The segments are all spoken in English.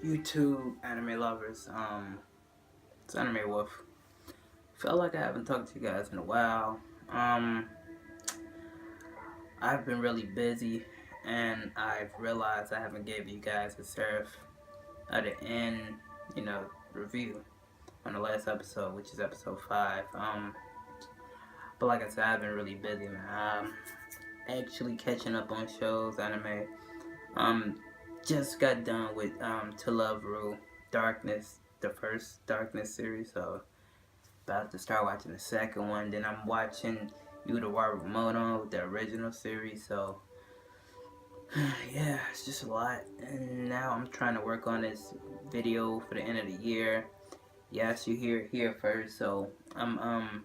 YouTube anime lovers. It's Anime Wolf. Felt like I haven't talked to you guys in a while. I've been really busy, and I've realized I haven't gave you guys a Seraph at the end, you know, review on the last episode, which is episode 5. But like I said, I've been really busy, man. Actually catching up on shows, anime. Um, just got done with To Love Ru, Darkness, the first Darkness series, so about to start watching the second one. Then I'm watching Yudawaru Mono, the original series. So yeah, it's just a lot. And now I'm trying to work on this video for the end of the year. Yes, you hear it here first. So I'm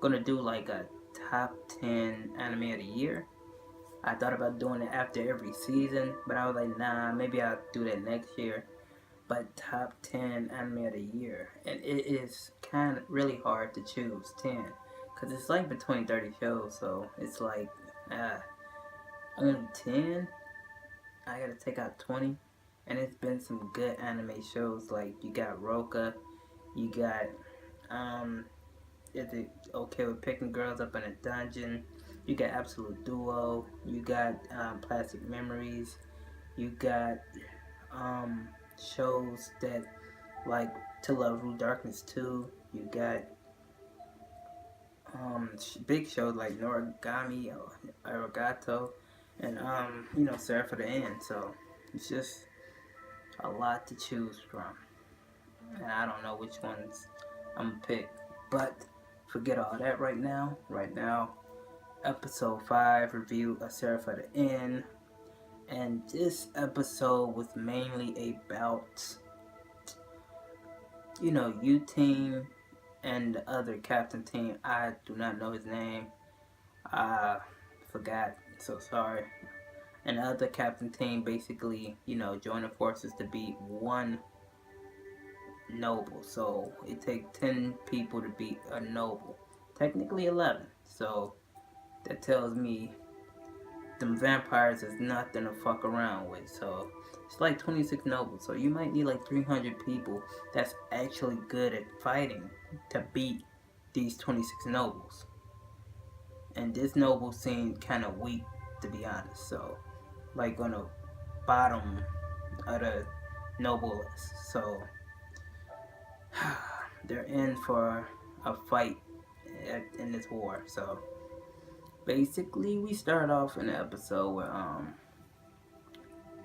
gonna do like a top 10 anime of the year. I thought about doing it after every season, but I was like, nah, maybe I'll do that next year. But top 10 anime of the year, and it is kind of really hard to choose 10 because it's like between 30 shows, so it's like only 10. I gotta take out 20, and it's been some good anime shows. Like you got Roka, you got is it okay with picking girls up in a dungeon, you got Absolute Duo, you got Plastic Memories, you got shows that like To Love Ru Darkness 2. You got big shows like Noragami or Arigato, and Seraph of the End. So it's just a lot to choose from, and I don't know which ones I'm gonna pick. But forget all that right now. Right now, episode 5 review of Seraph of the End, and this episode was mainly about U Team and the other captain team. I do not know his name. I forgot. So sorry. And the other captain team basically, joining forces to beat one noble. So it takes 10 people to beat a noble. Technically 11. So that tells me them vampires is nothing to fuck around with. So it's like 26 nobles. So you might need like 300 people that's actually good at fighting to beat these 26 nobles. And this noble seemed kind of weak, to be honest. So, like on the bottom of the noble list. So they're in for a fight in this war. So basically, we start off in the episode where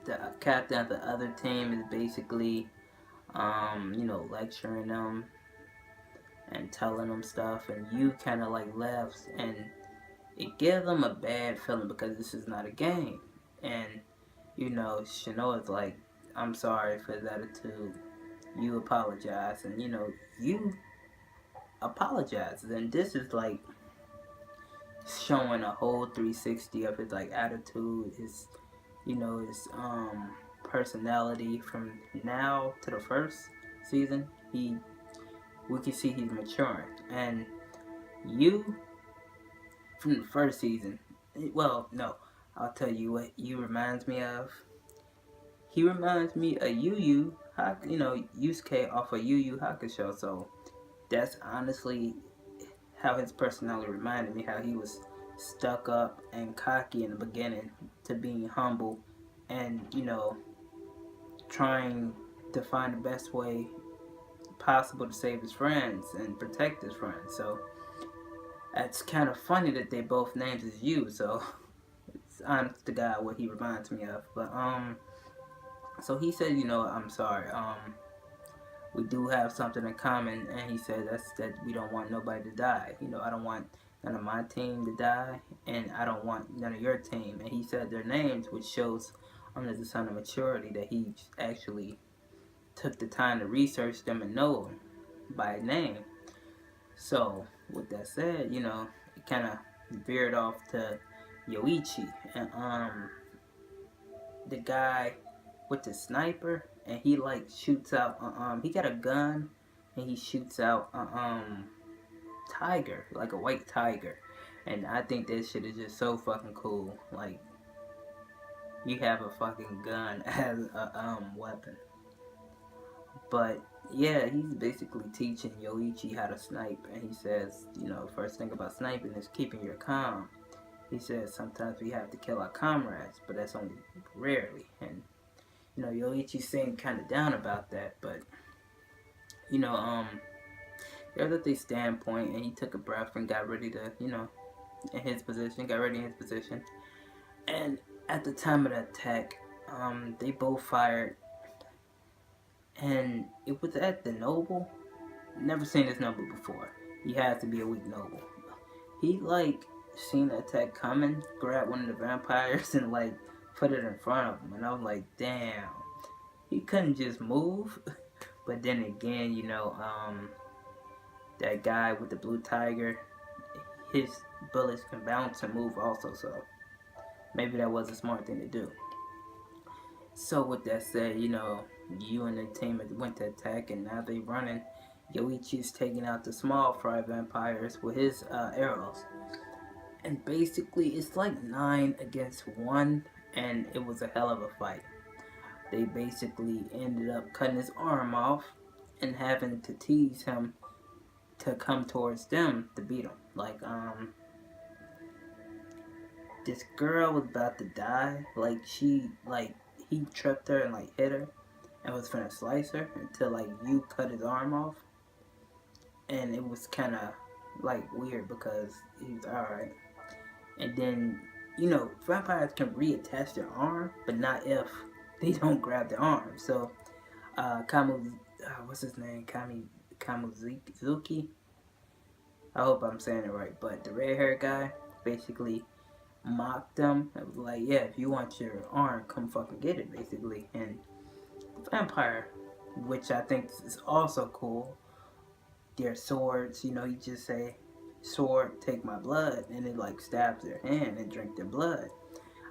the captain of the other team is basically lecturing them and telling them stuff, and you kind of like laughs, and it gives them a bad feeling because this is not a game. And Shinoa is like, I'm sorry for his attitude. You apologize, and you apologize, and this is like showing a whole 360 of his like attitude, his personality from now to the first season. We can see he's maturing, and you from the first season. Well, no, I'll tell you what you reminds me of. He reminds me of Yusuke off of Yu Yu Hakusho. So that's honestly how his personality reminded me. How he was stuck up and cocky in the beginning to being humble, and trying to find the best way possible to save his friends and protect his friends. So that's kind of funny that they both names is you. So it's honest to God what he reminds me of. But so he said, I'm sorry. We do have something in common, and he said that we don't want nobody to die. I don't want none of my team to die, and I don't want none of your team. And he said their names, which shows there's a sign of maturity that he actually took the time to research them and know them by name. So with that said, it kind of veered off to Yoichi, and the guy with the sniper, and he like shoots out he got a gun, and he shoots out tiger, like a white tiger. And I think that shit is just so fucking cool. Like you have a fucking gun as a weapon. But yeah, he's basically teaching Yoichi how to snipe, and he says, first thing about sniping is keeping your calm. He says sometimes we have to kill our comrades, but that's only rarely. And Yoichi seemed kind of down about that, but the other thing standpoint, and he took a breath and got ready to, in his position, got ready in his position. And at the time of the attack, they both fired, and it was at the noble. Never seen this noble before. He has to be a weak noble. He seen the attack coming, grabbed one of the vampires and put it in front of him, and I was like, damn, he couldn't just move. But then again, that guy with the blue tiger, his bullets can bounce and move also, so maybe that was a smart thing to do. So with that said, you and the team went to attack, and now they running. Yoichi's taking out the small fry vampires with his arrows. And basically, it's like 9 against 1, and it was a hell of a fight. They basically ended up cutting his arm off and having to tease him to come towards them to beat him. This girl was about to die. He tripped her and hit her and was finna slice her until you cut his arm off. And it was kind of weird because he was alright. And then, vampires can reattach their arm, but not if they don't grab the arm. So, what's his name? Kamuzuki? I hope I'm saying it right. But the red haired guy basically mocked them. It was like, yeah, if you want your arm, come fucking get it, basically. And the vampire, which I think is also cool, their swords, you just say, sword, take my blood, and it stabs their hand and drink their blood.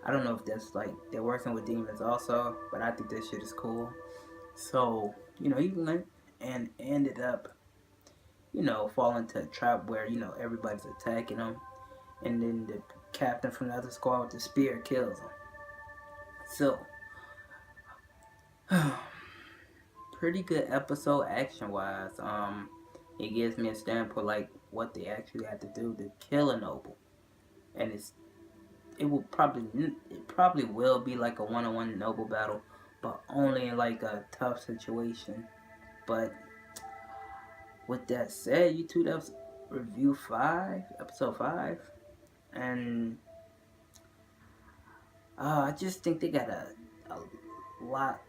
I don't know if that's they're working with demons also, but I think this shit is cool. So, he went and ended up, falling into a trap where, everybody's attacking him, and then the captain from the other squad with the spear kills him. So, pretty good episode action wise. It gives me a standpoint what they actually had to do to kill a noble, and it probably will be a one-on-one noble battle, but only in a tough situation. But with that said, YouTube, that was review 5, episode 5, and I just think they got a lot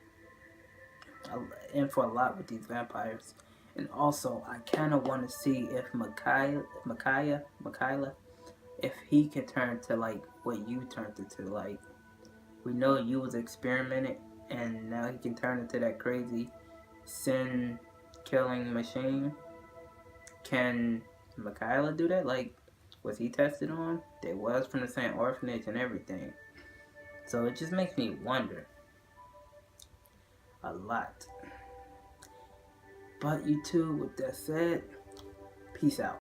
in for a lot with these vampires. And also, I kind of want to see if Mikhaila, if he can turn to what you turned into. We know you was experimented, and now he can turn into that crazy sin killing machine. Can Mikhaila do that? Was he tested on? They was from the same orphanage and everything. So it just makes me wonder a lot. But YouTube, with that said, peace out.